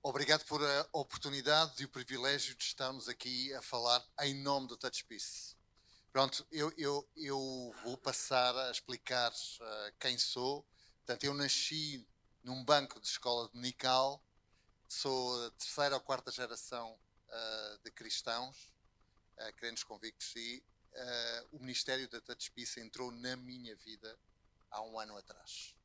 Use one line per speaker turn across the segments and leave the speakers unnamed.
Obrigado por a oportunidade e o privilégio de estarmos aqui a falar em nome do TouchPeace. Pronto, eu vou passar a explicar quem sou. Portanto, eu nasci num banco de escola dominical, sou a terceira ou quarta geração de cristãos, crentes convictos, e o Ministério da TouchPeace entrou na minha vida há um ano atrás.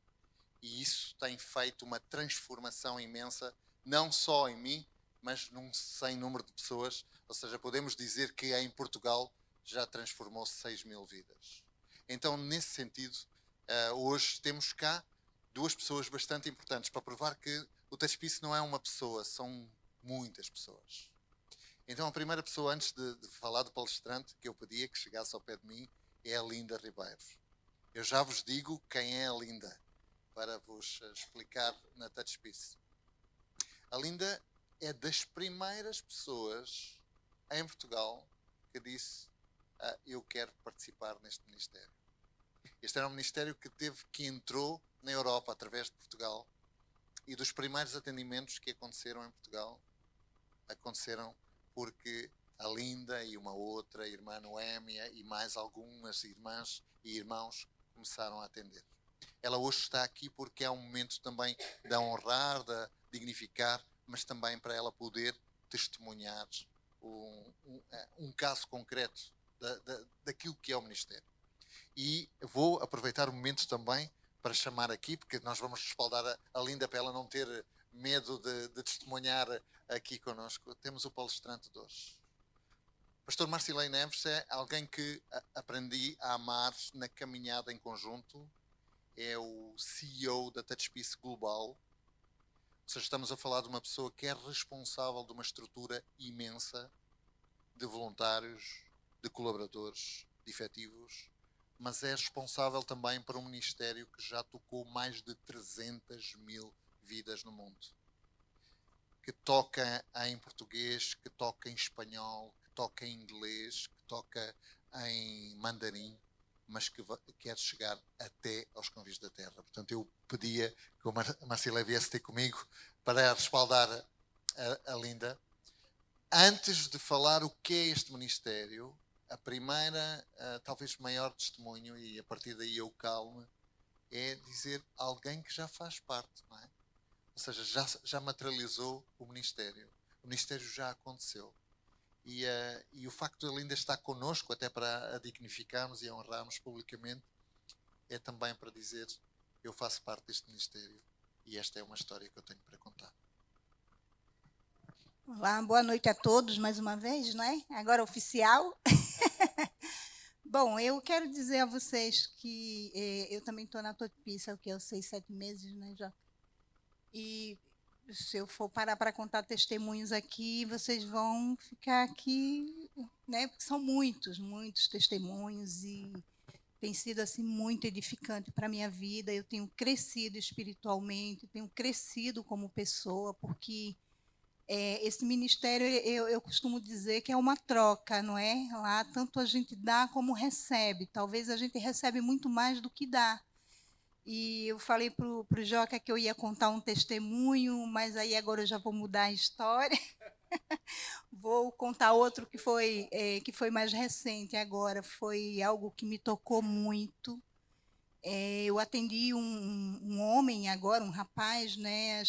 E isso tem feito uma transformação imensa, não só em mim, mas num sem número de pessoas. Ou seja, podemos dizer que em Portugal já transformou 6.000 vidas. Então, nesse sentido, hoje temos cá duas pessoas bastante importantes para provar que o TouchPeace não é uma pessoa, são muitas pessoas. Então, a primeira pessoa, antes de falar do palestrante, que eu pedia que chegasse ao pé de mim, é a Linda Ribeiro. Eu já vos digo quem é a Linda, para vos explicar na TouchPeace. A Linda é das primeiras pessoas em Portugal que disse eu quero participar neste ministério. Este era um ministério que entrou na Europa através de Portugal, e dos primeiros atendimentos que aconteceram em Portugal aconteceram porque a Linda e uma outra irmã Noémia e mais algumas irmãs e irmãos começaram a atender. Ela hoje está aqui porque é um momento também de honrar, de dignificar, mas também para ela poder testemunhar um caso concreto daquilo que é o Ministério. E vou aproveitar o momento também para chamar aqui, porque nós vamos respaldar a Linda para ela não ter medo de testemunhar aqui connosco. Temos o palestrante de hoje. Pastor Marcilei Neves é alguém que aprendi a amar na caminhada em conjunto. É o CEO da TouchPeace Global. Ou seja, estamos a falar de uma pessoa que é responsável de uma estrutura imensa de voluntários, de colaboradores, de efetivos, mas é responsável também por um ministério que já tocou mais de 300.000 vidas no mundo. Que toca em português, que toca em espanhol, que toca em inglês, que toca em mandarim, mas que quer chegar até aos confins da terra. Portanto, eu pedia que o Marcilé viesse ter comigo para respaldar a Linda. Antes de falar o que é este ministério, a primeira, talvez maior testemunho, e a partir daí eu calmo, é dizer alguém que já faz parte, não é? Ou seja, já materializou o ministério. O ministério já aconteceu. E o facto de ele ainda estar connosco, até para a dignificarmos e a honrarmos publicamente, é também para dizer eu faço parte deste ministério e esta é uma história que eu tenho para contar.
Olá, boa noite a todos mais uma vez, não é? Agora oficial. Bom, eu quero dizer a vocês que eu também estou na TouchPeace há o que, 6, 7 meses, né, já. E se eu for parar para contar testemunhos aqui, vocês vão ficar aqui, né? Porque são muitos, muitos testemunhos e tem sido assim muito edificante para a minha vida. Eu tenho crescido espiritualmente, tenho crescido como pessoa, porque esse ministério, eu costumo dizer que é uma troca, não é? Lá tanto a gente dá como recebe. Talvez a gente recebe muito mais do que dá. E eu falei para o Joca que eu ia contar um testemunho, mas aí agora eu já vou mudar a história. Vou contar outro que foi mais recente agora. Foi algo que me tocou muito. Eu atendi um homem agora, um rapaz, né,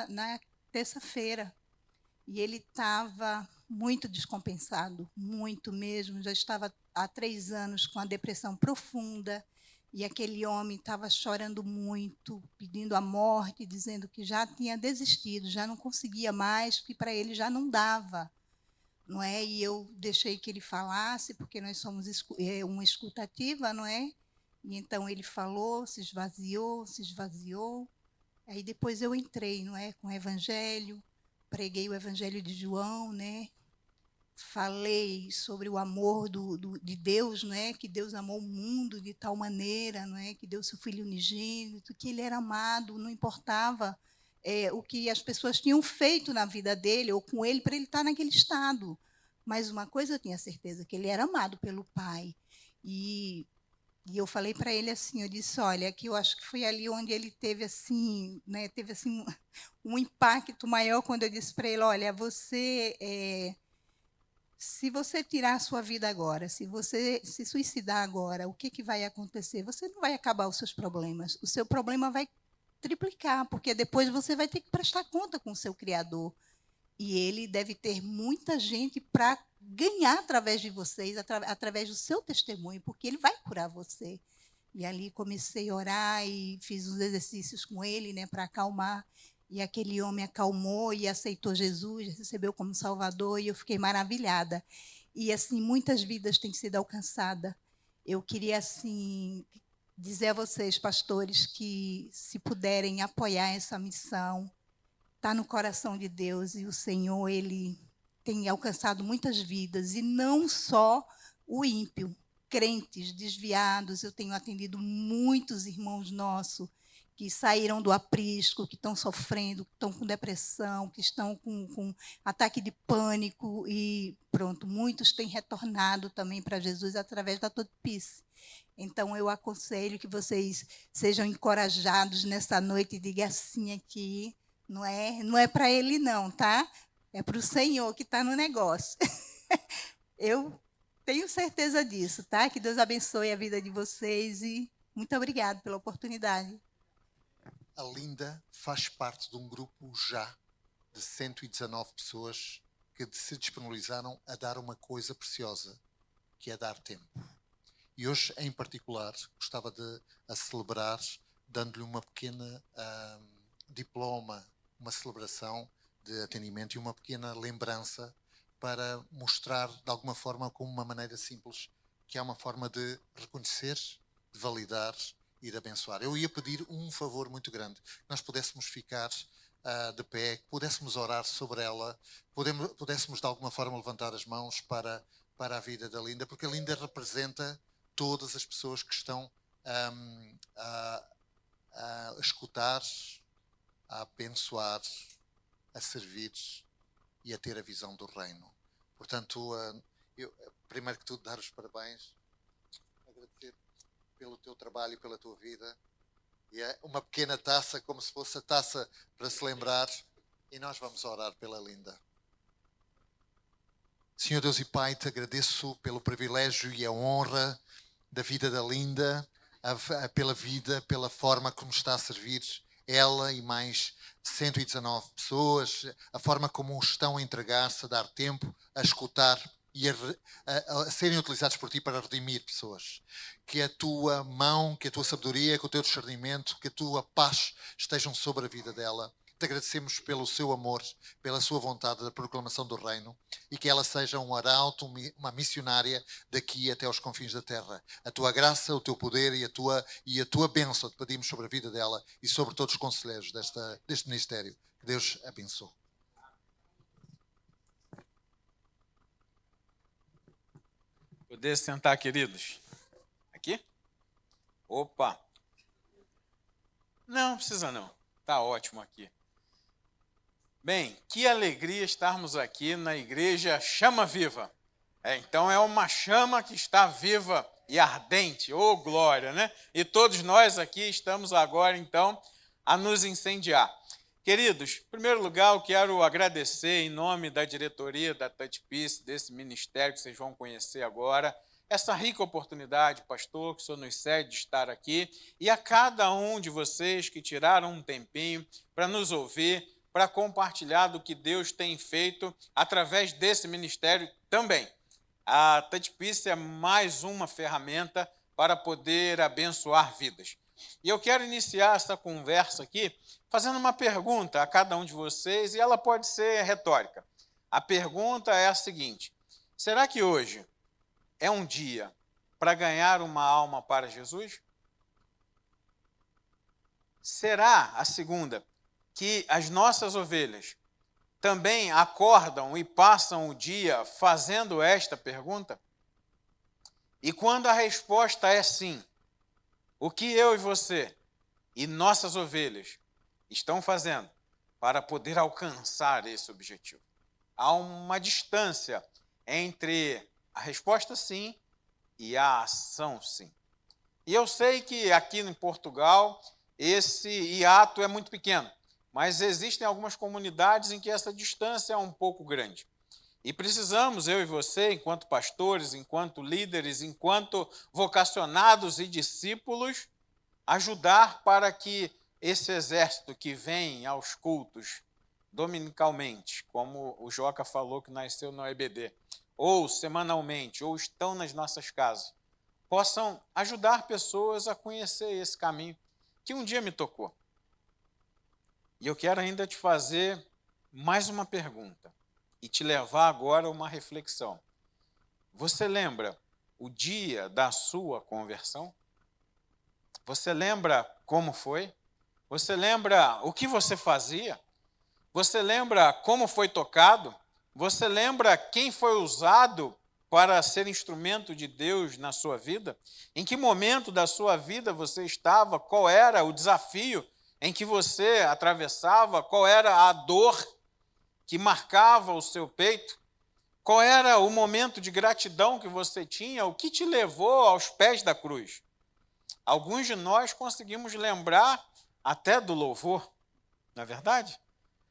na terça-feira. E ele estava muito descompensado, muito mesmo. Já estava há 3 anos com a depressão profunda. E aquele homem estava chorando muito, pedindo a morte, dizendo que já tinha desistido, já não conseguia mais, que para ele já não dava. Não é? E eu deixei que ele falasse, porque nós somos uma escutativa, não é? E então ele falou, se esvaziou, se esvaziou. Aí depois eu entrei, não é, com o evangelho, preguei o evangelho de João, né? Falei sobre o amor de Deus, não é? Que Deus amou o mundo de tal maneira, não é? Que deu seu filho unigênito, que ele era amado, não importava o que as pessoas tinham feito na vida dele ou com ele para ele estar naquele estado. Mas uma coisa eu tinha certeza, que ele era amado pelo Pai. E E eu falei para ele assim, eu disse, olha, que eu acho que foi ali onde ele teve assim, né, teve assim um impacto maior quando eu disse para ele, olha, se você tirar a sua vida agora, se você se suicidar agora, o que vai acontecer? Você não vai acabar os seus problemas. O seu problema vai triplicar, porque depois você vai ter que prestar conta com o seu Criador. E ele deve ter muita gente para ganhar através de vocês, através do seu testemunho, porque ele vai curar você. E ali comecei a orar e fiz uns exercícios com ele, né, para acalmar. E aquele homem acalmou e aceitou Jesus, recebeu como Salvador, e eu fiquei maravilhada. E assim, muitas vidas têm sido alcançadas. Eu queria assim dizer a vocês, pastores, que se puderem apoiar essa missão, está no coração de Deus, e o Senhor, ele tem alcançado muitas vidas, e não só o ímpio, crentes desviados. Eu tenho atendido muitos irmãos nossos que saíram do aprisco, que estão sofrendo, que estão com depressão, que estão com ataque de pânico, e pronto, muitos têm retornado também para Jesus através da Totipice. Então, eu aconselho que vocês sejam encorajados nessa noite e digam assim aqui, não é para ele não, tá? É para o Senhor que está no negócio. Eu tenho certeza disso, tá? Que Deus abençoe a vida de vocês e muito obrigada pela oportunidade.
A Linda faz parte de um grupo já de 119 pessoas que se disponibilizaram a dar uma coisa preciosa, que é dar tempo. E hoje, em particular, gostava de a celebrar, dando-lhe uma pequena diploma, uma celebração de atendimento e uma pequena lembrança para mostrar, de alguma forma, como uma maneira simples, que é uma forma de reconhecer, de validar e de abençoar. Eu ia pedir um favor muito grande, que nós pudéssemos ficar de pé, que pudéssemos orar sobre ela, pudéssemos de alguma forma levantar as mãos para a vida da Linda, porque a Linda representa todas as pessoas que estão a escutar, a abençoar, a servir e a ter a visão do reino. Portanto, eu, primeiro que tudo, dar os parabéns, agradecer pelo teu trabalho e pela tua vida. E é uma pequena taça, como se fosse a taça para se lembrar. E nós vamos orar pela Linda. Senhor Deus e Pai, te agradeço pelo privilégio e a honra da vida da Linda, pela vida, pela forma como está a servir ela e mais 119 pessoas, a forma como estão a entregar-se, a dar tempo, a escutar e a serem utilizados por ti para redimir pessoas. Que a tua mão, que a tua sabedoria, que o teu discernimento, que a tua paz estejam sobre a vida dela. Te agradecemos pelo seu amor, pela sua vontade da proclamação do reino, e que ela seja um arauto, uma missionária daqui até aos confins da terra. A tua graça, o teu poder e a tua bênção te pedimos sobre a vida dela e sobre todos os conselheiros deste ministério. Que Deus abençoe.
Poder sentar, queridos. Aqui? Opa! Não precisa não. Tá ótimo aqui. Bem, que alegria estarmos aqui na igreja Chama Viva. Então é uma chama que está viva e ardente, oh glória, né? E todos nós aqui estamos agora, então, a nos incendiar. Queridos, em primeiro lugar, eu quero agradecer em nome da diretoria da Totipice, desse ministério que vocês vão conhecer agora, essa rica oportunidade, pastor, que o senhor nos cede de estar aqui, e a cada um de vocês que tiraram um tempinho para nos ouvir, para compartilhar do que Deus tem feito através desse ministério também. A Totipice é mais uma ferramenta para poder abençoar vidas. E eu quero iniciar essa conversa aqui fazendo uma pergunta a cada um de vocês, e ela pode ser retórica. A pergunta é a seguinte: será que hoje é um dia para ganhar uma alma para Jesus? Será, a segunda, que as nossas ovelhas também acordam e passam o dia fazendo esta pergunta? E quando a resposta é sim, o que eu e você e nossas ovelhas estão fazendo para poder alcançar esse objetivo? Há uma distância entre a resposta sim e a ação sim. E eu sei que aqui em Portugal esse hiato é muito pequeno, mas existem algumas comunidades em que essa distância é um pouco grande. E precisamos, eu e você, enquanto pastores, enquanto líderes, enquanto vocacionados e discípulos, ajudar para que esse exército que vem aos cultos dominicalmente, como o Joca falou que nasceu no EBD, ou semanalmente, ou estão nas nossas casas, possam ajudar pessoas a conhecer esse caminho que um dia me tocou. E eu quero ainda te fazer mais uma pergunta e te levar agora a uma reflexão. Você lembra o dia da sua conversão? Você lembra como foi? Você lembra o que você fazia? Você lembra como foi tocado? Você lembra quem foi usado para ser instrumento de Deus na sua vida? Em que momento da sua vida você estava? Qual era o desafio em que você atravessava? Qual era a dor que marcava o seu peito? Qual era o momento de gratidão que você tinha? O que te levou aos pés da cruz? Alguns de nós conseguimos lembrar até do louvor, não é verdade?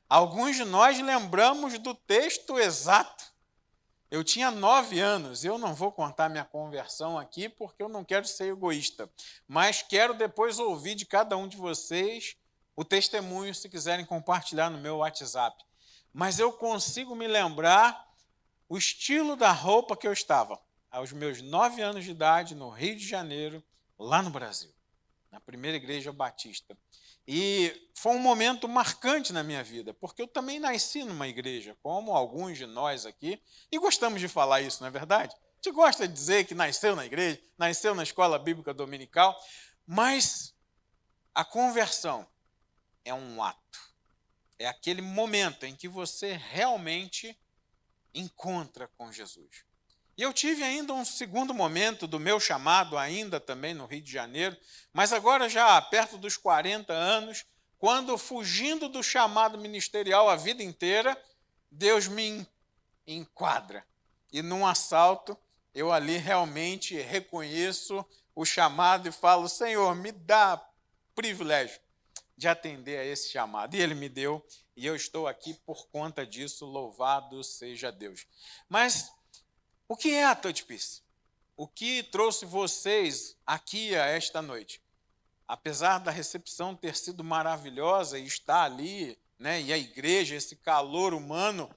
Alguns de nós lembramos do texto exato. Eu tinha 9 anos, eu não vou contar minha conversão aqui porque eu não quero ser egoísta, mas quero depois ouvir de cada um de vocês o testemunho, se quiserem compartilhar no meu WhatsApp. Mas eu consigo me lembrar o estilo da roupa que eu estava aos meus 9 anos de idade, no Rio de Janeiro, lá no Brasil, na primeira igreja batista. E foi um momento marcante na minha vida, porque eu também nasci numa igreja, como alguns de nós aqui, e gostamos de falar isso, não é verdade? A gente gosta de dizer que nasceu na igreja, nasceu na escola bíblica dominical, mas a conversão é um ato. É aquele momento em que você realmente encontra com Jesus. E eu tive ainda um segundo momento do meu chamado, ainda também no Rio de Janeiro, mas agora já perto dos 40 anos, quando, fugindo do chamado ministerial a vida inteira, Deus me enquadra. E num assalto, eu ali realmente reconheço o chamado e falo: Senhor, me dá privilégio de atender a esse chamado. E Ele me deu, e eu estou aqui por conta disso, louvado seja Deus. Mas o que é a Touch Peace? O que trouxe vocês aqui a esta noite? Apesar da recepção ter sido maravilhosa e estar ali, né, e a igreja, esse calor humano,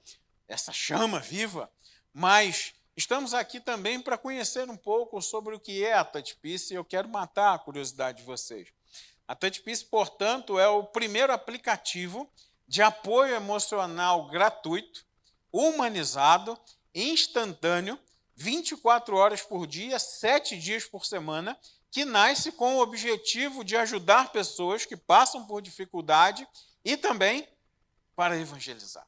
essa chama viva, mas estamos aqui também para conhecer um pouco sobre o que é a Touch Peace e eu quero matar a curiosidade de vocês. A Touch Peace, portanto, é o primeiro aplicativo de apoio emocional gratuito, humanizado, instantâneo, 24 horas por dia, 7 dias por semana, que nasce com o objetivo de ajudar pessoas que passam por dificuldade e também para evangelizar.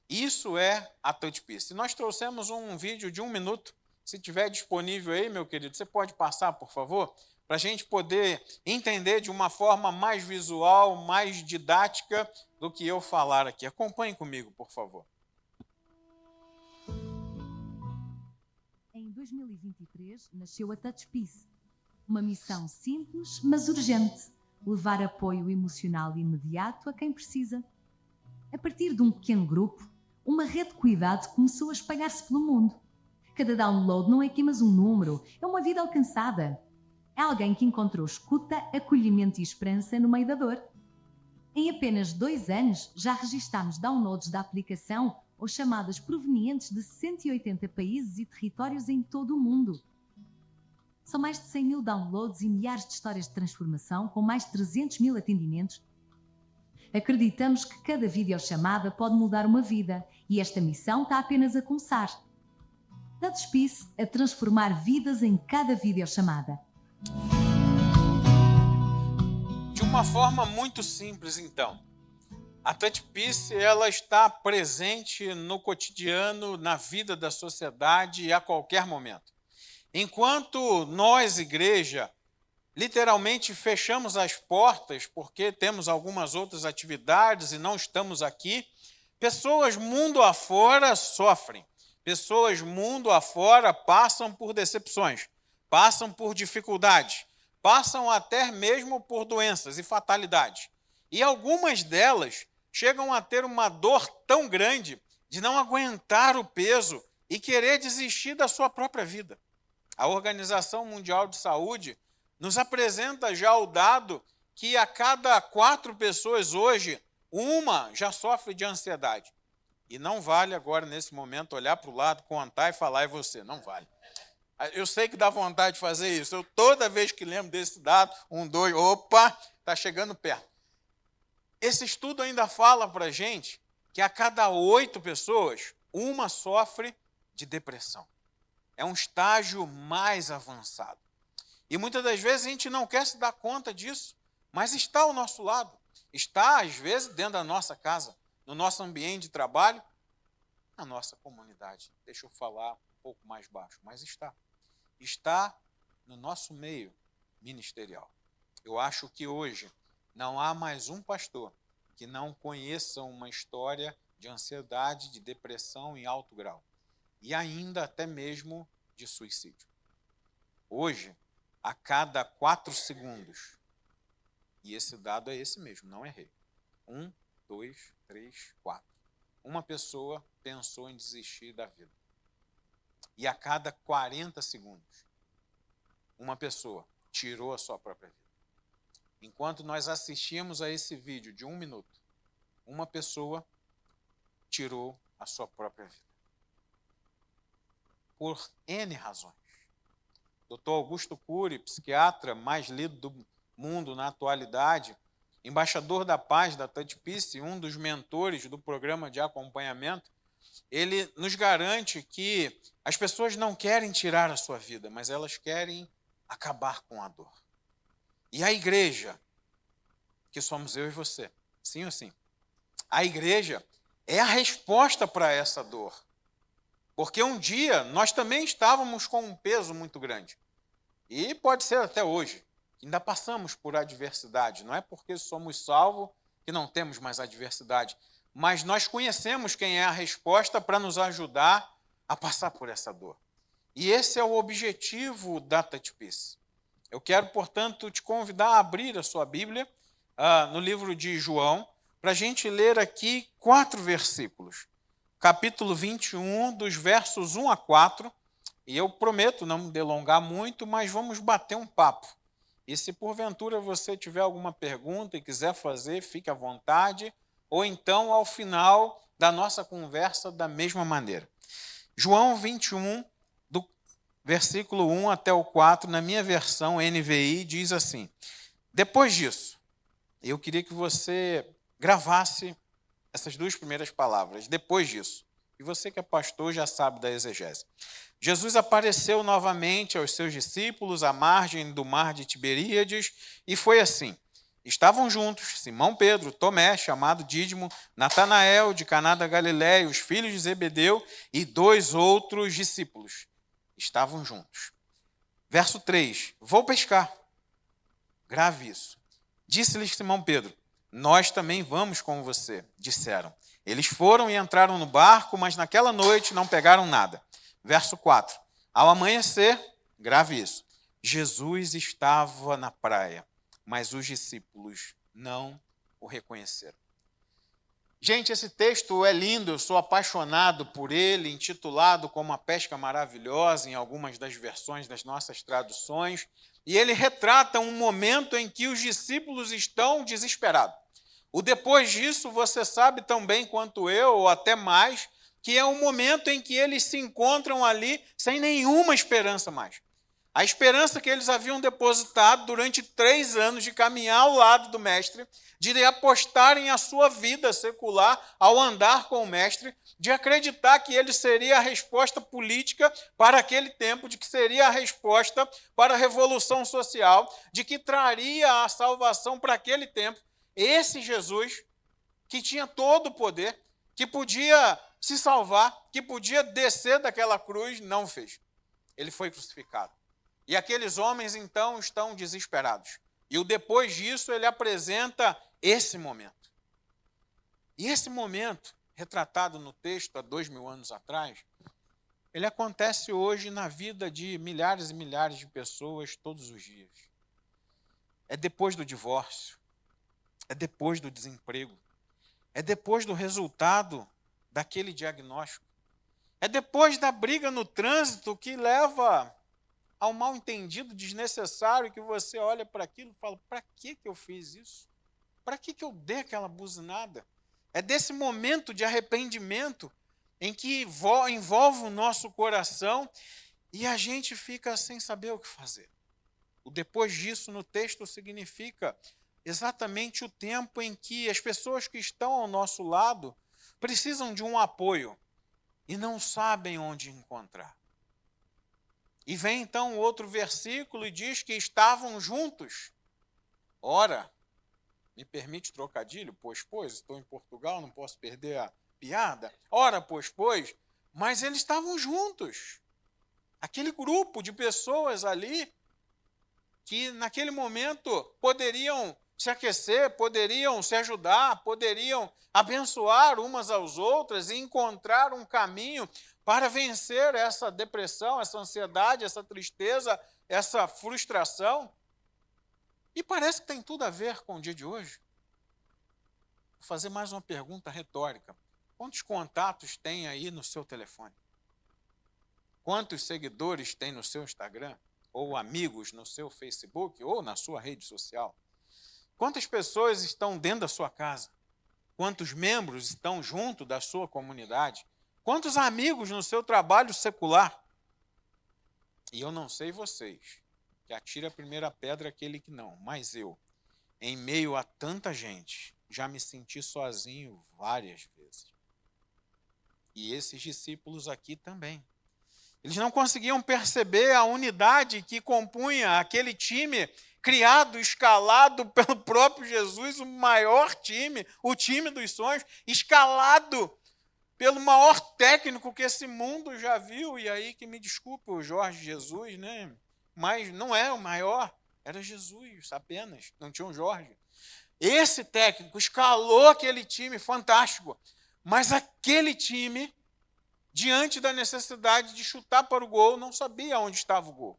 Isso é a Touch Peace. Nós trouxemos um vídeo de 1 minuto. Se tiver disponível aí, meu querido, você pode passar, por favor, para a gente poder entender de uma forma mais visual, mais didática do que eu falar aqui. Acompanhe comigo, por favor.
Em 2023, nasceu a Touch Peace, uma missão simples, mas urgente: levar apoio emocional imediato a quem precisa. A partir de um pequeno grupo, uma rede de cuidado começou a espalhar-se pelo mundo. Cada download não é apenas um número, é uma vida alcançada. É alguém que encontrou escuta, acolhimento e esperança no meio da dor. Em apenas 2 anos, já registámos downloads da aplicação ou chamadas provenientes de 180 países e territórios em todo o mundo. São mais de 100 mil downloads e milhares de histórias de transformação, com mais de 300 mil atendimentos. Acreditamos que cada videochamada pode mudar uma vida, e esta missão está apenas a começar. Touch Peace, a transformar vidas em cada videochamada.
De uma forma muito simples, então. A Touch Peace, ela está presente no cotidiano, na vida da sociedade a qualquer momento. Enquanto nós, igreja, literalmente fechamos as portas porque temos algumas outras atividades e não estamos aqui, pessoas mundo afora sofrem. Pessoas mundo afora passam por decepções. passam por dificuldades, passam até mesmo por doenças e fatalidades. E algumas delas chegam a ter uma dor tão grande de não aguentar o peso e querer desistir da sua própria vida. A Organização Mundial de Saúde nos apresenta já o dado que a cada 4 pessoas hoje, uma já sofre de ansiedade. E não vale agora, nesse momento, olhar para o lado, contar e falar, é você. Não vale. Eu sei que dá vontade de fazer isso. Eu, toda vez que lembro desse dado, 1, 2, opa, está chegando perto. Esse estudo ainda fala para a gente que a cada 8 pessoas, uma sofre de depressão. É um estágio mais avançado. E muitas das vezes a gente não quer se dar conta disso, mas está ao nosso lado. Está, às vezes, dentro da nossa casa, no nosso ambiente de trabalho, na nossa comunidade. Deixa eu falar um pouco mais baixo, mas está. Está no nosso meio ministerial. Eu acho que hoje não há mais um pastor que não conheça uma história de ansiedade, de depressão em alto grau. E ainda até mesmo de suicídio. Hoje, a cada 4 segundos, e esse dado é esse mesmo, não errei. 1, 2, 3, 4. Uma pessoa pensou em desistir da vida. E a cada 40 segundos, uma pessoa tirou a sua própria vida. Enquanto nós assistimos a esse vídeo de 1 minuto, uma pessoa tirou a sua própria vida. Por N razões. Dr. Augusto Cury, psiquiatra mais lido do mundo na atualidade, embaixador da paz da Touch Peace, um dos mentores do programa de acompanhamento, ele nos garante que as pessoas não querem tirar a sua vida, mas elas querem acabar com a dor. E a igreja, que somos eu e você, sim ou sim, a igreja é a resposta para essa dor. Porque um dia nós também estávamos com um peso muito grande. E pode ser até hoje. Ainda passamos por adversidade. Não é porque somos salvos que não temos mais adversidade. Mas nós conhecemos quem é a resposta para nos ajudar a passar por essa dor. E esse é o objetivo da Touch Peace. Eu quero, portanto, te convidar a abrir a sua Bíblia no livro de João, para a gente ler aqui 4 versículos. Capítulo 21, dos versos 1 a 4, e eu prometo não me delongar muito, mas vamos bater um papo. E se porventura você tiver alguma pergunta e quiser fazer, fique à vontade, ou então ao final da nossa conversa da mesma maneira. João 21, do versículo 1 até o 4, na minha versão NVI, diz assim: depois disso, eu queria que você gravasse essas 2 primeiras palavras, depois disso. E você que é pastor já sabe da exegese. Jesus apareceu novamente aos seus discípulos à margem do mar de Tiberíades, e foi assim. Estavam juntos Simão Pedro, Tomé, chamado Dídimo, Natanael, de Caná da Galiléia, os filhos de Zebedeu e 2 outros discípulos. Estavam juntos. Verso 3, vou pescar. Grave isso. Disse-lhes Simão Pedro, nós também vamos com você, disseram. Eles foram e entraram no barco, mas naquela noite não pegaram nada. Verso 4. Ao amanhecer, grave isso, Jesus estava na praia, mas os discípulos não o reconheceram. Gente, esse texto é lindo, eu sou apaixonado por ele, intitulado como A Pesca Maravilhosa, em algumas das versões das nossas traduções, e ele retrata um momento em que os discípulos estão desesperados. O depois disso, você sabe tão bem quanto eu, ou até mais, que é um momento em que eles se encontram ali sem nenhuma esperança mais. A esperança que eles haviam depositado durante 3 anos de caminhar ao lado do Mestre, de apostarem a sua vida secular ao andar com o Mestre, de acreditar que ele seria a resposta política para aquele tempo, de que seria a resposta para a revolução social, de que traria a salvação para aquele tempo. Esse Jesus, que tinha todo o poder, que podia se salvar, que podia descer daquela cruz, não fez. Ele foi crucificado. E aqueles homens, então, estão desesperados. E o depois disso, ele apresenta esse momento. E esse momento, retratado no texto há 2000 anos atrás, ele acontece hoje na vida de milhares e milhares de pessoas todos os dias. É depois do divórcio, é depois do desemprego, é depois do resultado daquele diagnóstico, é depois da briga no trânsito que leva ao mal-entendido desnecessário, que você olha para aquilo e fala, para que eu fiz isso? Para que eu dei aquela buzinada? É desse momento de arrependimento em que envolve o nosso coração e a gente fica sem saber o que fazer. O depois disso no texto significa exatamente o tempo em que as pessoas que estão ao nosso lado precisam de um apoio e não sabem onde encontrar. E vem então outro versículo e diz que estavam juntos. Ora, me permite trocadilho? Pois, estou em Portugal, não posso perder a piada. Ora, pois, mas eles estavam juntos. Aquele grupo de pessoas ali que naquele momento poderiam se aquecer, poderiam se ajudar, poderiam abençoar umas às outras e encontrar um caminho para vencer essa depressão, essa ansiedade, essa tristeza, essa frustração. E parece que tem tudo a ver com o dia de hoje. Vou fazer mais uma pergunta retórica. Quantos contatos tem aí no seu telefone? Quantos seguidores tem no seu Instagram? Ou amigos no seu Facebook? Ou na sua rede social? Quantas pessoas estão dentro da sua casa? Quantos membros estão junto da sua comunidade? Quantos amigos no seu trabalho secular? E eu não sei vocês, que atira a primeira pedra aquele que não, mas eu, em meio a tanta gente, já me senti sozinho várias vezes. E esses discípulos aqui também. Eles não conseguiam perceber a unidade que compunha aquele time criado, escalado pelo próprio Jesus, o maior time, o time dos sonhos, escalado pelo maior técnico que esse mundo já viu. E aí que me desculpe o Jorge Jesus, né? Mas não é o maior, era Jesus apenas, não tinha um Jorge. Esse técnico escalou aquele time fantástico, mas aquele time, diante da necessidade de chutar para o gol, não sabia onde estava o gol.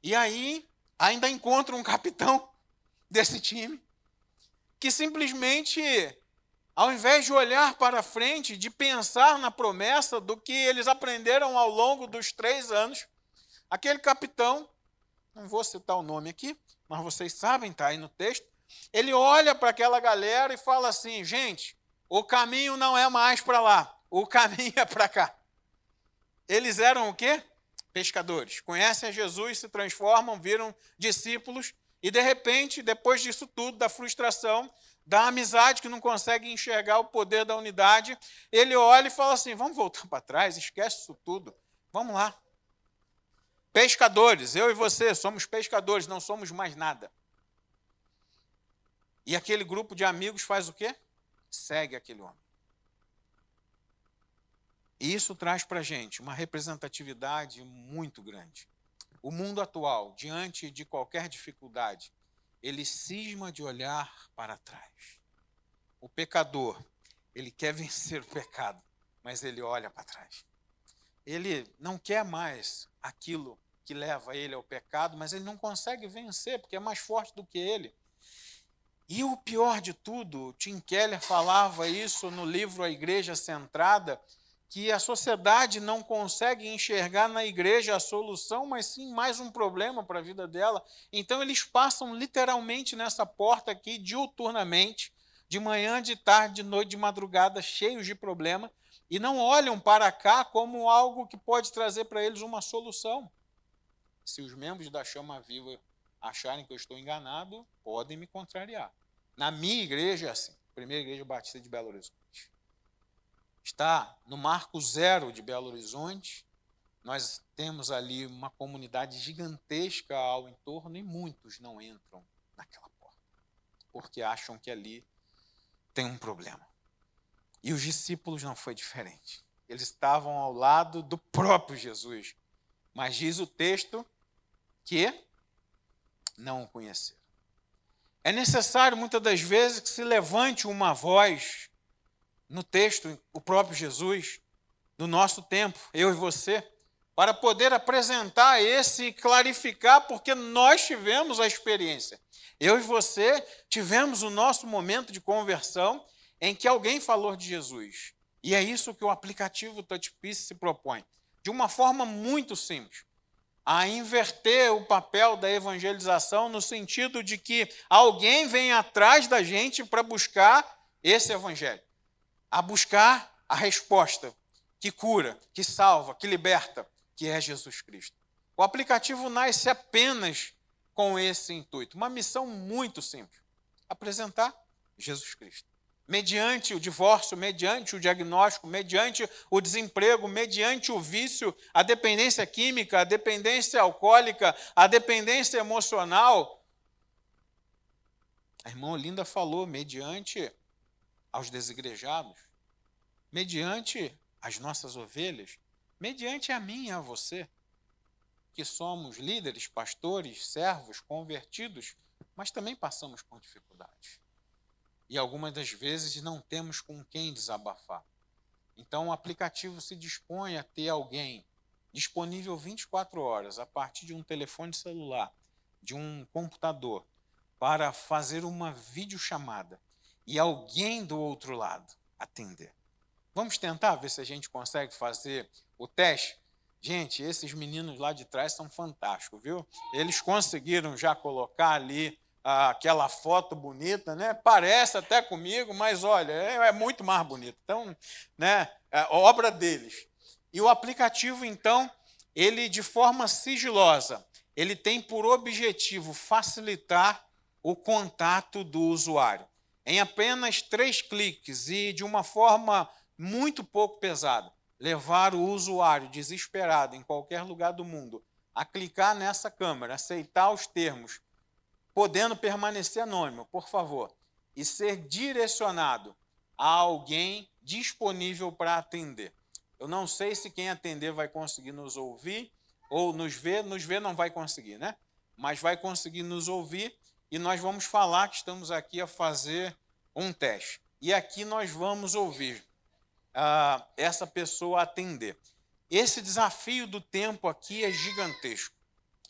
E aí, ainda encontra um capitão desse time, que simplesmente, ao invés de olhar para frente, de pensar na promessa do que eles aprenderam ao longo dos 3 anos, aquele capitão, não vou citar o nome aqui, mas vocês sabem, está aí no texto, ele olha para aquela galera e fala assim, gente, o caminho não é mais para lá, o caminho é para cá. Eles eram o quê? Pescadores. Conhecem a Jesus, se transformam, viram discípulos e, de repente, depois disso tudo, da frustração, da amizade que não consegue enxergar o poder da unidade, ele olha e fala assim, vamos voltar para trás, esquece isso tudo, vamos lá. Pescadores, eu e você somos pescadores, não somos mais nada. E aquele grupo de amigos faz o quê? Segue aquele homem. E isso traz para a gente uma representatividade muito grande. O mundo atual, diante de qualquer dificuldade, ele cisma de olhar para trás. O pecador, ele quer vencer o pecado, mas ele olha para trás. Ele não quer mais aquilo que leva ele ao pecado, mas ele não consegue vencer, porque é mais forte do que ele. E o pior de tudo, Tim Keller falava isso no livro A Igreja Centrada, que a sociedade não consegue enxergar na igreja a solução, mas sim mais um problema para a vida dela. Então eles passam literalmente nessa porta aqui, diuturnamente, de manhã, de tarde, de noite, de madrugada, cheios de problema, e não olham para cá como algo que pode trazer para eles uma solução. Se os membros da Chama Viva acharem que eu estou enganado, podem me contrariar. Na minha igreja é assim, Primeira Igreja Batista de Belo Horizonte. Está no Marco Zero de Belo Horizonte, nós temos ali uma comunidade gigantesca ao entorno e muitos não entram naquela porta, porque acham que ali tem um problema. E os discípulos não foi diferente. Eles estavam ao lado do próprio Jesus, mas diz o texto que não o conheceram. É necessário, muitas das vezes, que se levante uma voz no texto, o próprio Jesus, no nosso tempo, eu e você, para poder apresentar esse e clarificar, porque nós tivemos a experiência. Eu e você tivemos o nosso momento de conversão em que alguém falou de Jesus. E é isso que o aplicativo TouchPeace se propõe, de uma forma muito simples, a inverter o papel da evangelização no sentido de que alguém vem atrás da gente para buscar esse evangelho, a buscar a resposta que cura, que salva, que liberta, que é Jesus Cristo. O aplicativo nasce apenas com esse intuito, uma missão muito simples: apresentar Jesus Cristo. Mediante o divórcio, mediante o diagnóstico, mediante o desemprego, mediante o vício, a dependência química, a dependência alcoólica, a dependência emocional. A irmã Olinda falou, mediante aos desigrejados, mediante as nossas ovelhas, mediante a mim e a você, que somos líderes, pastores, servos, convertidos, mas também passamos por dificuldades. E algumas das vezes não temos com quem desabafar. Então o aplicativo se dispõe a ter alguém disponível 24 horas, a partir de um telefone celular, de um computador, para fazer uma videochamada e alguém do outro lado atender. Vamos tentar ver se a gente consegue fazer o teste? Gente, esses meninos lá de trás são fantásticos, viu? Eles conseguiram já colocar ali aquela foto bonita, né? Parece até comigo, mas olha, é muito mais bonito. Então, né, é obra deles. E o aplicativo, então, ele de forma sigilosa, ele tem por objetivo facilitar o contato do usuário. Em apenas 3 cliques e de uma forma muito pouco pesada, levar o usuário desesperado em qualquer lugar do mundo a clicar nessa câmera, aceitar os termos, podendo permanecer anônimo, por favor, e ser direcionado a alguém disponível para atender. Eu não sei se quem atender vai conseguir nos ouvir ou nos ver não vai conseguir, né? Mas vai conseguir nos ouvir e nós vamos falar que estamos aqui a fazer um teste. E aqui nós vamos ouvir essa pessoa atender. Esse desafio do tempo aqui é gigantesco.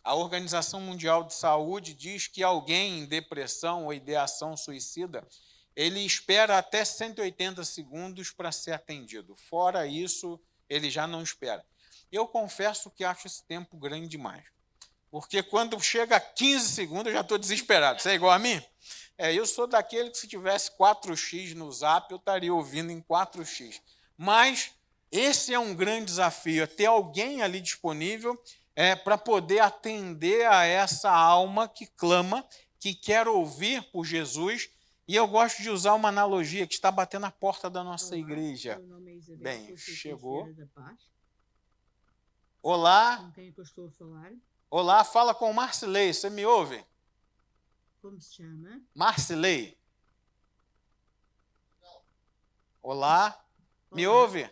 A Organização Mundial de Saúde diz que alguém em depressão ou ideação suicida, ele espera até 180 segundos para ser atendido. Fora isso, ele já não espera. Eu confesso que acho esse tempo grande demais. Porque quando chega a 15 segundos, eu já estou desesperado. Você é igual a mim? Eu sou daquele que se tivesse 4x no Zap, eu estaria ouvindo em 4x. Mas esse é um grande desafio, é ter alguém ali disponível para poder atender a essa alma que clama, que quer ouvir por Jesus. E eu gosto de usar uma analogia que está batendo na porta da nossa igreja.
Meu nome é Isabel,
Bem, chegou.
Da Paz.
Olá.
Com quem é que eu estou a falar?
Olá, fala com o Marcilei, você me ouve?
Como se chama?
Marcilei. Olá. Me
Olá.
ouve?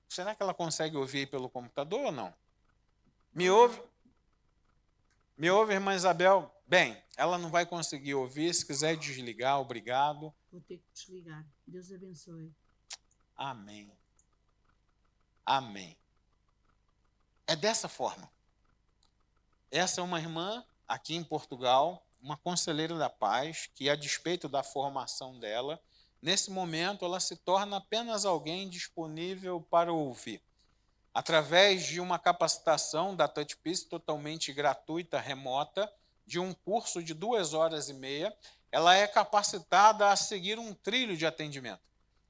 Será que ela consegue ouvir pelo computador ou não? Me ouve? Me ouve, irmã Isabel? Bem, ela não vai conseguir ouvir. Se quiser desligar, obrigado.
Vou ter que desligar. Deus abençoe.
Amém. Amém. É dessa forma. Essa é uma irmã aqui em Portugal, uma conselheira da paz, que, a despeito da formação dela, nesse momento ela se torna apenas alguém disponível para ouvir. Através de uma capacitação da TouchPeace totalmente gratuita, remota, de um curso de 2h30, ela é capacitada a seguir um trilho de atendimento.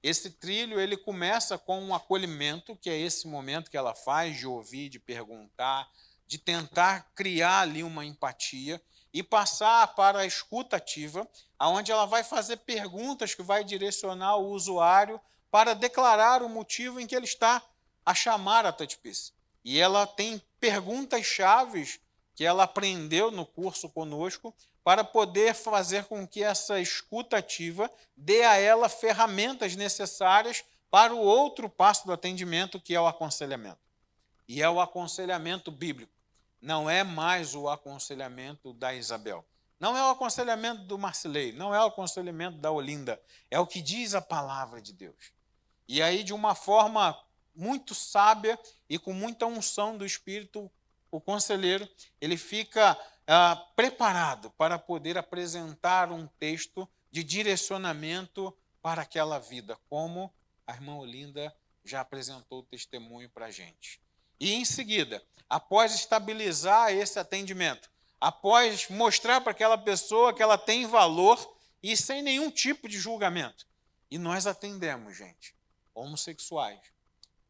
Esse trilho ele começa com um acolhimento, que é esse momento que ela faz de ouvir, de perguntar, de tentar criar ali uma empatia e passar para a escuta ativa, onde ela vai fazer perguntas que vai direcionar o usuário para declarar o motivo em que ele está a chamar a TouchPeace. E ela tem perguntas-chave que ela aprendeu no curso conosco para poder fazer com que essa escuta ativa dê a ela ferramentas necessárias para o outro passo do atendimento, que é o aconselhamento. E é o aconselhamento bíblico. Não é mais o aconselhamento da Isabel. Não é o aconselhamento do Marcilei, não é o aconselhamento da Olinda. É o que diz a palavra de Deus. E aí, de uma forma muito sábia e com muita unção do Espírito, o conselheiro, ele fica preparado para poder apresentar um texto de direcionamento para aquela vida, como a irmã Olinda já apresentou o testemunho para a gente. E em seguida, após estabilizar esse atendimento, após mostrar para aquela pessoa que ela tem valor e sem nenhum tipo de julgamento, e nós atendemos, gente, homossexuais,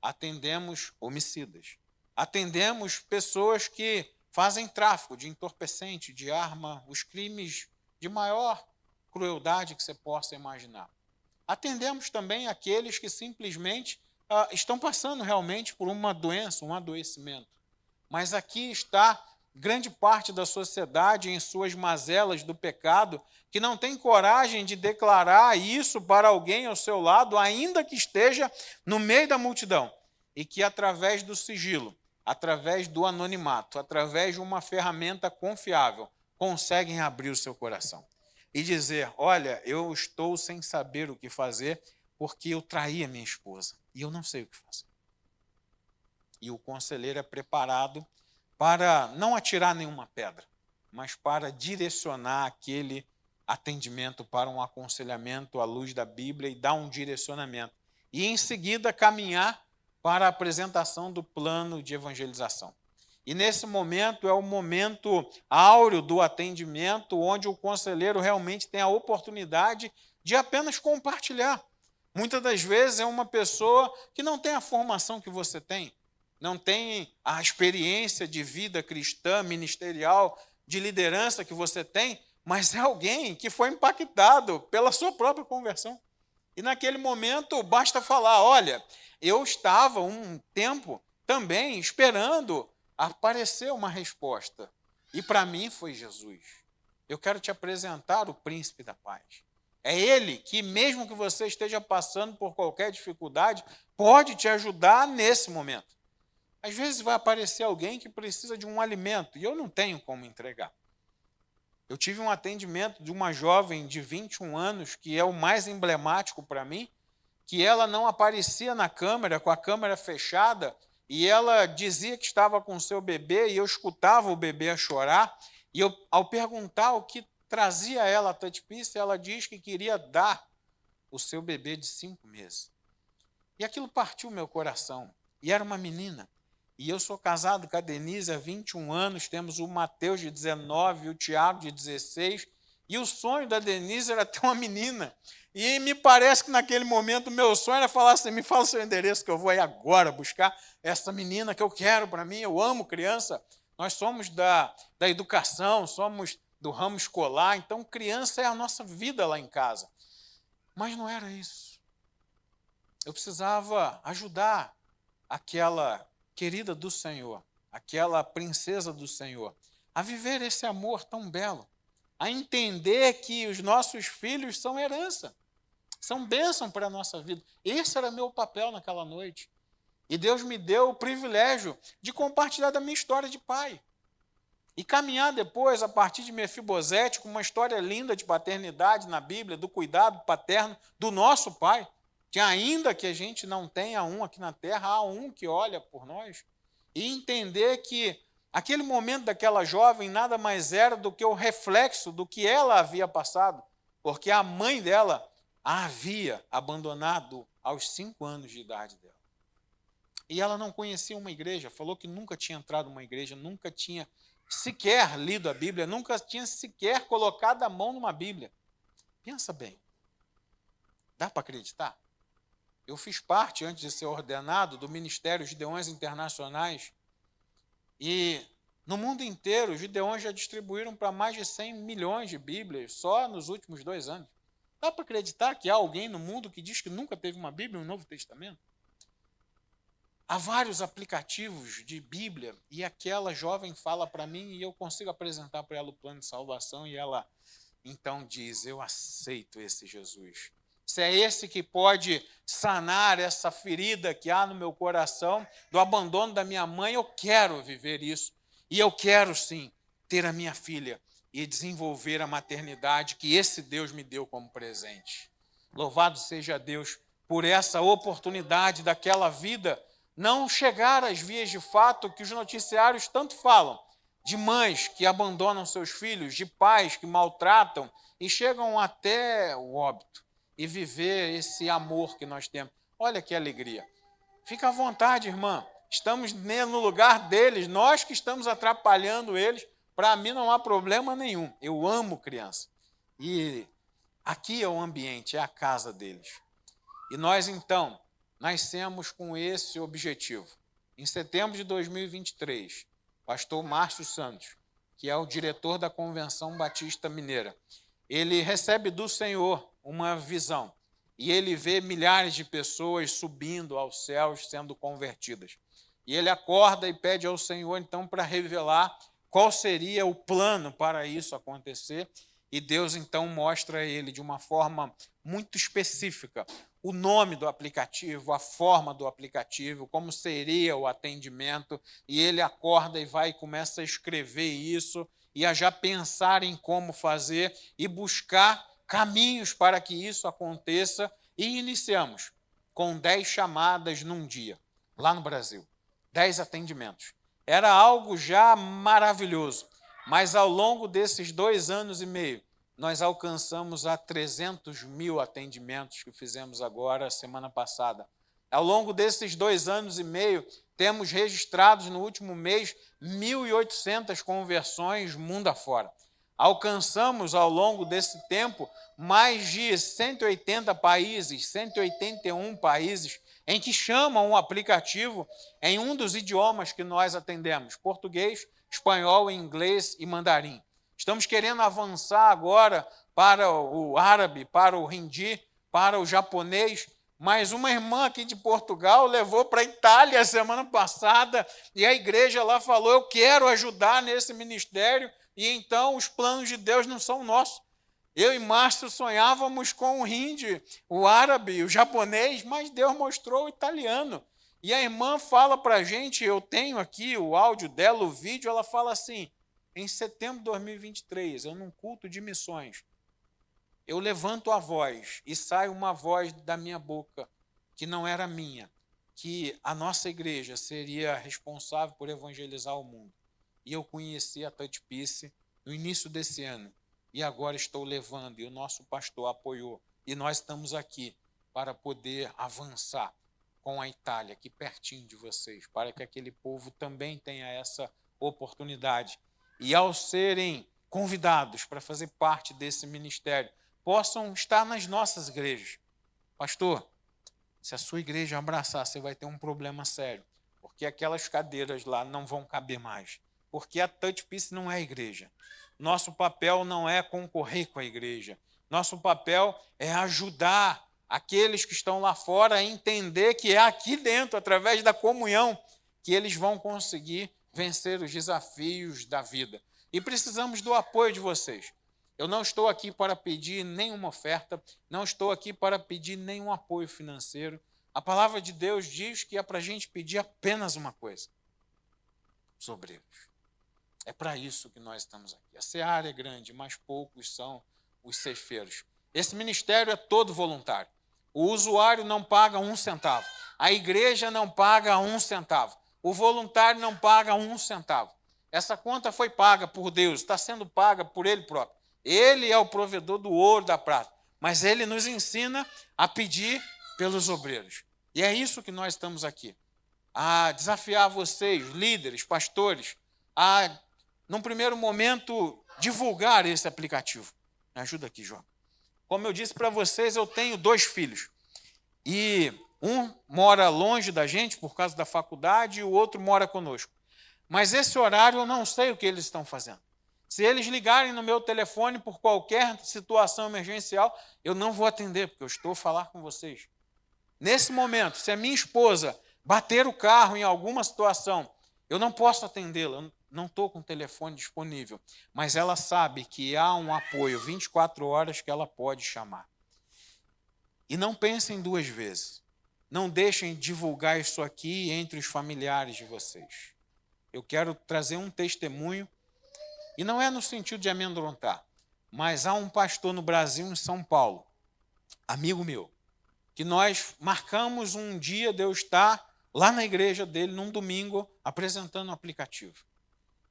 atendemos homicidas, atendemos pessoas que fazem tráfico de entorpecente, de arma, os crimes de maior crueldade que você possa imaginar. Atendemos também aqueles que simplesmente estão passando realmente por uma doença, um adoecimento. Mas aqui está grande parte da sociedade em suas mazelas do pecado, que não tem coragem de declarar isso para alguém ao seu lado, ainda que esteja no meio da multidão, e que através do sigilo, através do anonimato, através de uma ferramenta confiável, conseguem abrir o seu coração e dizer: olha, eu estou sem saber o que fazer porque eu traí a minha esposa e eu não sei o que fazer. E o conselheiro é preparado para não atirar nenhuma pedra, mas para direcionar aquele atendimento para um aconselhamento à luz da Bíblia e dar um direcionamento. E, em seguida, caminhar para a apresentação do plano de evangelização. E, nesse momento, é o momento áureo do atendimento, onde o conselheiro realmente tem a oportunidade de apenas compartilhar. Muitas das vezes é uma pessoa que não tem a formação que você tem, não tem a experiência de vida cristã, ministerial, de liderança que você tem, mas é alguém que foi impactado pela sua própria conversão. E naquele momento basta falar: olha, eu estava um tempo também esperando aparecer uma resposta, e para mim foi Jesus. Eu quero te apresentar o príncipe da paz. É ele que, mesmo que você esteja passando por qualquer dificuldade, pode te ajudar nesse momento. Às vezes vai aparecer alguém que precisa de um alimento e eu não tenho como entregar. Eu tive um atendimento de uma jovem de 21 anos, que é o mais emblemático para mim, que ela não aparecia na câmera, com a câmera fechada, e ela dizia que estava com o seu bebê, e eu escutava o bebê a chorar, e eu, ao perguntar o que trazia ela a TouchPeace, ela diz que queria dar o seu bebê de 5 meses. E aquilo partiu meu coração. E era uma menina. E eu sou casado com a Denise há 21 anos, temos o Mateus de 19 e o Tiago de 16, e o sonho da Denise era ter uma menina. E me parece que naquele momento o meu sonho era falar assim: me fala o seu endereço que eu vou aí agora buscar essa menina que eu quero para mim, eu amo criança. Nós somos da educação, somos do ramo escolar, então criança é a nossa vida lá em casa. Mas não era isso. Eu precisava ajudar aquela querida do Senhor, aquela princesa do Senhor, a viver esse amor tão belo, a entender que os nossos filhos são herança, são bênção para a nossa vida. Esse era meu papel naquela noite. E Deus me deu o privilégio de compartilhar da minha história de pai. E caminhar depois, a partir de Mefibosete, com uma história linda de paternidade na Bíblia, do cuidado paterno do nosso pai, que ainda que a gente não tenha um aqui na terra, há um que olha por nós. E entender que aquele momento daquela jovem nada mais era do que o reflexo do que ela havia passado, porque a mãe dela a havia abandonado aos 5 anos de idade dela. E ela não conhecia uma igreja, falou que nunca tinha entrado numa igreja, nunca tinha sequer lido a Bíblia, nunca tinha sequer colocado a mão numa Bíblia. Pensa bem, dá para acreditar? Eu fiz parte, antes de ser ordenado, do Ministério Gideões Internacionais, e no mundo inteiro os Gideões já distribuíram para mais de 100 milhões de Bíblias só nos últimos 2 anos. Dá para acreditar que há alguém no mundo que diz que nunca teve uma Bíblia, um Novo Testamento? Há vários aplicativos de Bíblia, e aquela jovem fala para mim e eu consigo apresentar para ela o plano de salvação, e ela então diz: eu aceito esse Jesus. Se é esse que pode sanar essa ferida que há no meu coração, do abandono da minha mãe, eu quero viver isso. E eu quero sim ter a minha filha e desenvolver a maternidade que esse Deus me deu como presente. Louvado seja Deus por essa oportunidade daquela vida não chegar às vias de fato que os noticiários tanto falam, de mães que abandonam seus filhos, de pais que maltratam e chegam até o óbito, e viver esse amor que nós temos. Olha que alegria. Fica à vontade, irmã. Estamos no lugar deles, nós que estamos atrapalhando eles. Para mim não há problema nenhum. Eu amo criança. E aqui é o ambiente, é a casa deles. E nós, então, nascemos com esse objetivo. Em setembro de 2023, pastor Márcio Santos, que é o diretor da Convenção Batista Mineira, ele recebe do Senhor uma visão e ele vê milhares de pessoas subindo aos céus, sendo convertidas. E ele acorda e pede ao Senhor, então, para revelar qual seria o plano para isso acontecer. E Deus, então, mostra a ele de uma forma muito específica o nome do aplicativo, a forma do aplicativo, como seria o atendimento. E ele acorda e vai e começa a escrever isso e a já pensar em como fazer e buscar caminhos para que isso aconteça. E iniciamos com 10 chamadas num dia, lá no Brasil. 10 atendimentos. Era algo já maravilhoso, mas ao longo desses 2 anos e meio, nós alcançamos a 300 mil atendimentos que fizemos agora, semana passada. Ao longo desses 2 anos e meio, temos registrados no último mês 1.800 conversões mundo afora. Alcançamos, ao longo desse tempo, mais de 180 países, 181 países, em que chamam o aplicativo em um dos idiomas que nós atendemos, português, espanhol, inglês e mandarim. Estamos querendo avançar agora para o árabe, para o hindi, para o japonês, mas uma irmã aqui de Portugal levou para a Itália semana passada e a igreja lá falou, eu quero ajudar nesse ministério, e então os planos de Deus não são nossos. Eu e Márcio sonhávamos com o hindi, o árabe, o japonês, mas Deus mostrou o italiano. E a irmã fala para a gente, eu tenho aqui o áudio dela, o vídeo, ela fala assim, em setembro de 2023, eu num culto de missões, eu levanto a voz e sai uma voz da minha boca, que não era minha, que a nossa igreja seria responsável por evangelizar o mundo. E eu conheci a Touch Peace no início desse ano. E agora estou levando, e o nosso pastor apoiou. E nós estamos aqui para poder avançar com a Itália, aqui pertinho de vocês, para que aquele povo também tenha essa oportunidade. E ao serem convidados para fazer parte desse ministério, possam estar nas nossas igrejas. Pastor, se a sua igreja abraçar, você vai ter um problema sério, porque aquelas cadeiras lá não vão caber mais. Porque a Touch Peace não é igreja. Nosso papel não é concorrer com a igreja. Nosso papel é ajudar aqueles que estão lá fora a entender que é aqui dentro, através da comunhão, que eles vão conseguir vencer os desafios da vida. E precisamos do apoio de vocês. Eu não estou aqui para pedir nenhuma oferta, não estou aqui para pedir nenhum apoio financeiro. A palavra de Deus diz que é para a gente pedir apenas uma coisa: os obreiros. É para isso que nós estamos aqui. A seara é grande, mas poucos são os ceifeiros. Esse ministério é todo voluntário. O usuário não paga 1 centavo. A igreja não paga 1 centavo. O voluntário não paga 1 centavo. Essa conta foi paga por Deus, está sendo paga por Ele próprio. Ele é o provedor do ouro, da prata. Mas Ele nos ensina a pedir pelos obreiros. E é isso que nós estamos aqui. A desafiar vocês, líderes, pastores, a, num primeiro momento, divulgar esse aplicativo. Me ajuda aqui, João. Como eu disse para vocês, eu tenho 2 filhos. E um mora longe da gente por causa da faculdade e o outro mora conosco. Mas esse horário eu não sei o que eles estão fazendo. Se eles ligarem no meu telefone por qualquer situação emergencial, eu não vou atender, porque eu estou a falar com vocês. Nesse momento, se a minha esposa bater o carro em alguma situação, eu não posso atendê-la, eu não estou com o telefone disponível, mas ela sabe que há um apoio 24 horas que ela pode chamar. E não pensem 2 vezes. Não deixem divulgar isso aqui entre os familiares de vocês. Eu quero trazer um testemunho, e não é no sentido de amedrontar, mas há um pastor no Brasil, em São Paulo, amigo meu, que nós marcamos um dia de eu estar lá na igreja dele, num domingo, apresentando o aplicativo.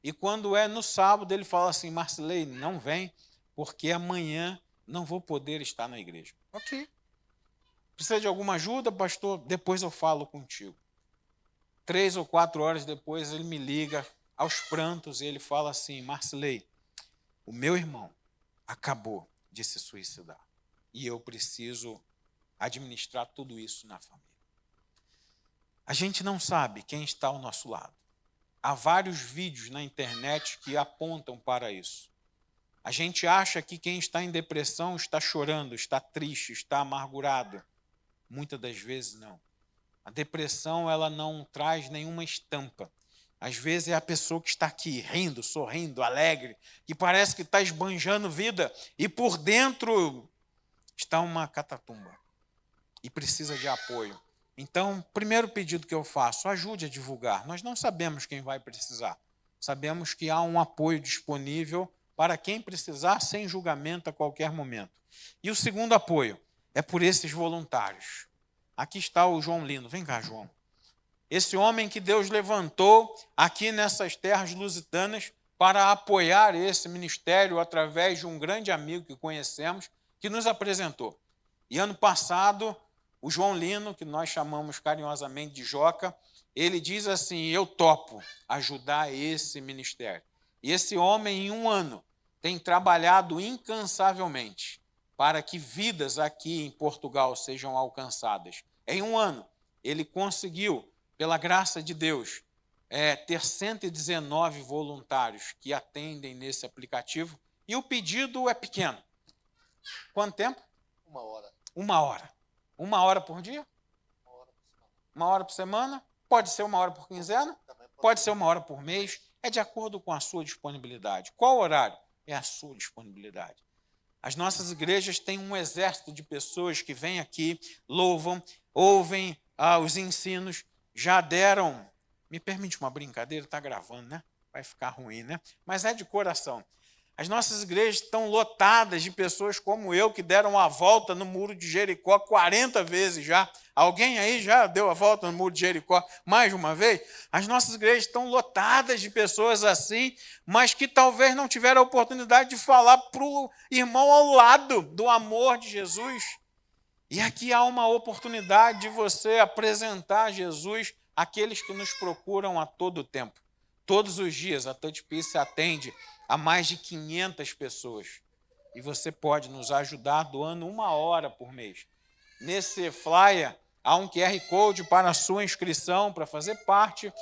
E quando é no sábado, ele fala assim: Marcilei, não vem, porque amanhã não vou poder estar na igreja. Ok. Precisa de alguma ajuda, pastor? Depois eu falo contigo. 3 ou 4 horas depois, ele me liga aos prantos e ele fala assim: Marcilei, o meu irmão acabou de se suicidar. E eu preciso administrar tudo isso na família. A gente não sabe quem está ao nosso lado. Há vários vídeos na internet que apontam para isso. A gente acha que quem está em depressão está chorando, está triste, está amargurado. Muitas das vezes não. A depressão, ela não traz nenhuma estampa. Às vezes é a pessoa que está aqui rindo, sorrindo, alegre, que parece que está esbanjando vida e por dentro está uma catatumba e precisa de apoio. Então, primeiro pedido que eu faço, ajude a divulgar. Nós não sabemos quem vai precisar. Sabemos que há um apoio disponível para quem precisar, sem julgamento a qualquer momento. E o segundo apoio é por esses voluntários. Aqui está o João Lino. Vem cá, João. Esse homem que Deus levantou aqui nessas terras lusitanas para apoiar esse ministério através de um grande amigo que conhecemos, que nos apresentou. E ano passado, o João Lino, que nós chamamos carinhosamente de Joca, ele diz assim: eu topo ajudar esse ministério. E esse homem, em um ano, tem trabalhado incansavelmente para que vidas aqui em Portugal sejam alcançadas. Em um ano, ele conseguiu, pela graça de Deus, ter 119 voluntários que atendem nesse aplicativo, e o pedido é pequeno. Quanto tempo?
1 hora.
1 hora. 1 hora por dia?
1 hora por semana.
1 hora por semana? Pode ser 1 hora por quinzena?
Também
Pode ser 1 hora por mês? É de acordo com a sua disponibilidade. Qual horário? É a sua disponibilidade. As nossas igrejas têm um exército de pessoas que vêm aqui, louvam, ouvem os ensinos, já deram... Me permite uma brincadeira? Está gravando, né? Vai ficar ruim, né? Mas é de coração. As nossas igrejas estão lotadas de pessoas como eu, que deram a volta no Muro de Jericó 40 vezes já. Alguém aí já deu a volta no Muro de Jericó mais de uma vez? As nossas igrejas estão lotadas de pessoas assim, mas que talvez não tiveram a oportunidade de falar para o irmão ao lado do amor de Jesus. E aqui há uma oportunidade de você apresentar Jesus àqueles que nos procuram a todo tempo. Todos os dias a Touch Peace atende a mais de 500 pessoas. E você pode nos ajudar doando 1 hora por mês. Nesse flyer há um QR Code para a sua inscrição, para fazer parte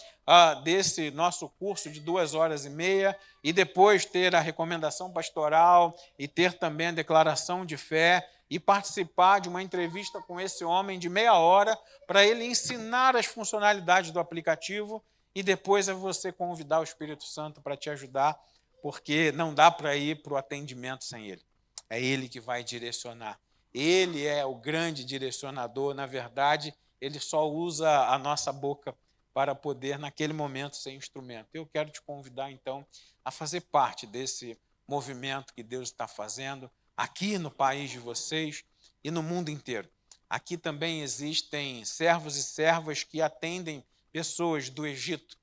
desse nosso curso de 2h30 e depois ter a recomendação pastoral e ter também a declaração de fé e participar de uma entrevista com esse homem de meia hora para ele ensinar as funcionalidades do aplicativo e depois é você convidar o Espírito Santo para te ajudar, porque não dá para ir para o atendimento sem ele. É ele que vai direcionar. Ele é o grande direcionador. Na verdade, ele só usa a nossa boca para poder, naquele momento, ser instrumento. Eu quero te convidar, então, a fazer parte desse movimento que Deus está fazendo aqui no país de vocês e no mundo inteiro. Aqui também existem servos e servas que atendem pessoas do Egito,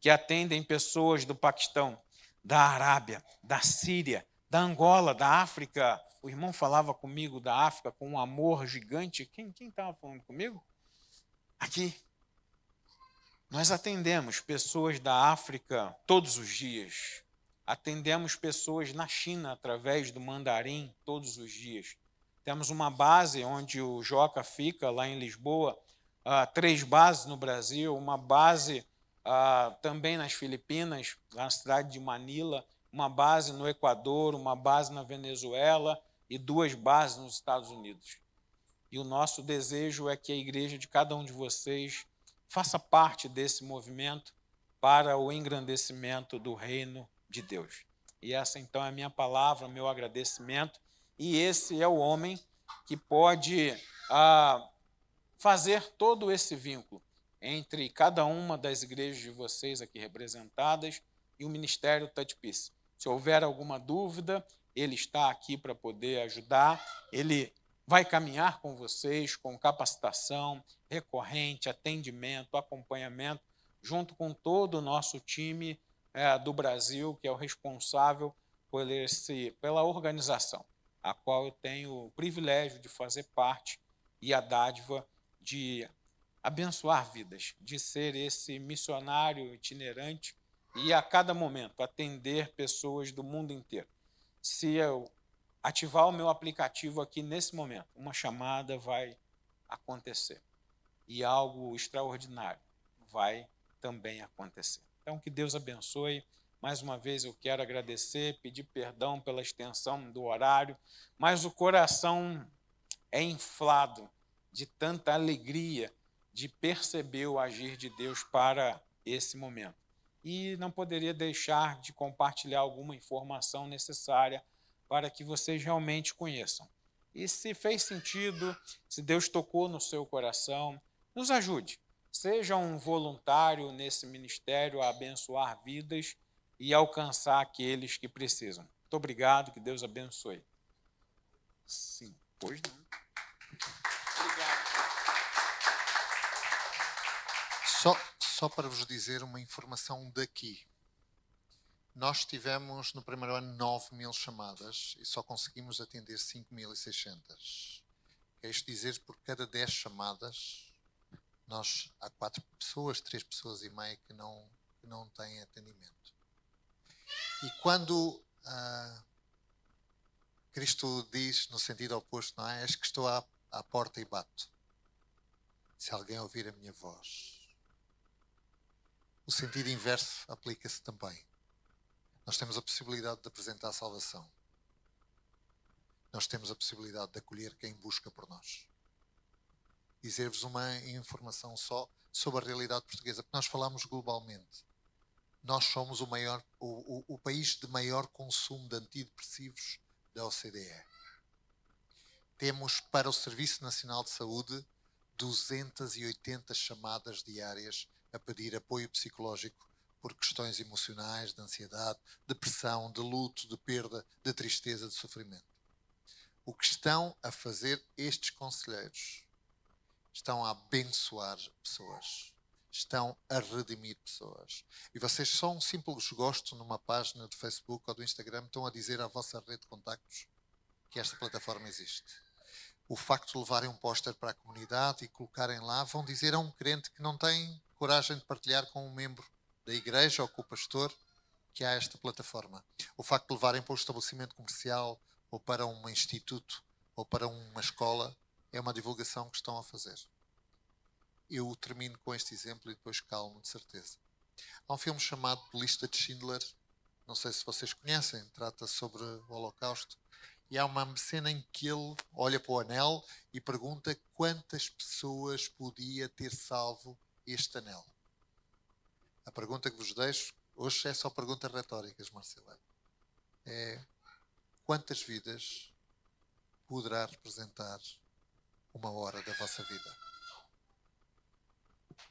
que atendem pessoas do Paquistão, da Arábia, da Síria, da Angola, da África. O irmão falava comigo da África com um amor gigante. Quem estava falando comigo? Aqui. Nós atendemos pessoas da África todos os dias. Atendemos pessoas na China através do mandarim todos os dias. Temos uma base onde o Joca fica, lá em Lisboa, 3 bases no Brasil, uma base também nas Filipinas, lá na cidade de Manila, uma base no Equador, uma base na Venezuela e 2 bases nos Estados Unidos. E o nosso desejo é que a igreja de cada um de vocês faça parte desse movimento para o engrandecimento do reino de Deus. E essa, então, é a minha palavra, meu agradecimento. E esse é o homem que pode fazer todo esse vínculo entre cada uma das igrejas de vocês aqui representadas e o Ministério Touch Peace. Se houver alguma dúvida, ele está aqui para poder ajudar. Ele vai caminhar com vocês com capacitação recorrente, atendimento, acompanhamento, junto com todo o nosso time do Brasil, que é o responsável pela organização, a qual eu tenho o privilégio de fazer parte e a dádiva de abençoar vidas, de ser esse missionário itinerante e a cada momento atender pessoas do mundo inteiro. Se eu ativar o meu aplicativo aqui nesse momento, uma chamada vai acontecer e algo extraordinário vai também acontecer. Então, que Deus abençoe. Mais uma vez eu quero agradecer, pedir perdão pela extensão do horário, mas o coração é inflado de tanta alegria de perceber o agir de Deus para esse momento. E não poderia deixar de compartilhar alguma informação necessária para que vocês realmente conheçam. E se fez sentido, se Deus tocou no seu coração, nos ajude. Seja um voluntário nesse ministério a abençoar vidas e alcançar aqueles que precisam. Muito obrigado, que Deus abençoe. Sim, pois não. Obrigado.
Só para vos dizer uma informação daqui. Nós tivemos no primeiro ano 9.000 chamadas e só conseguimos atender 5.600. Quer isto dizer, por cada 10 chamadas, há 4 pessoas, 3 pessoas e meia que não têm atendimento. E quando Cristo diz, no sentido oposto, não é? És que estou à porta e bato. Se alguém ouvir a minha voz. O sentido inverso aplica-se também. Nós temos a possibilidade de apresentar a salvação. Nós temos a possibilidade de acolher quem busca por nós. Dizer-vos uma informação só sobre a realidade portuguesa, porque nós falamos globalmente. Nós somos o país de maior consumo de antidepressivos da OCDE. Temos para o Serviço Nacional de Saúde 280 chamadas diárias a pedir apoio psicológico por questões emocionais, de ansiedade, depressão, de luto, de perda, de tristeza, de sofrimento. O que estão a fazer estes conselheiros? Estão a abençoar pessoas. Estão a redimir pessoas. E vocês só um simples gosto numa página do Facebook ou do Instagram estão a dizer à vossa rede de contactos que esta plataforma existe. O facto de levarem um póster para a comunidade e colocarem lá, vão dizer a um crente que não tem coragem de partilhar com um membro da igreja ou com o pastor que há esta plataforma. O facto de levarem para um estabelecimento comercial ou para um instituto ou para uma escola é uma divulgação que estão a fazer. Eu termino com este exemplo e depois calmo, de certeza. Há um filme chamado Lista de Schindler, não sei se vocês conhecem, trata sobre o Holocausto, e há uma cena em que ele olha para o anel e pergunta quantas pessoas podia ter salvo este anel. A pergunta que vos deixo hoje é só perguntas retóricas, Marcela. É quantas vidas poderá representar uma hora da vossa vida?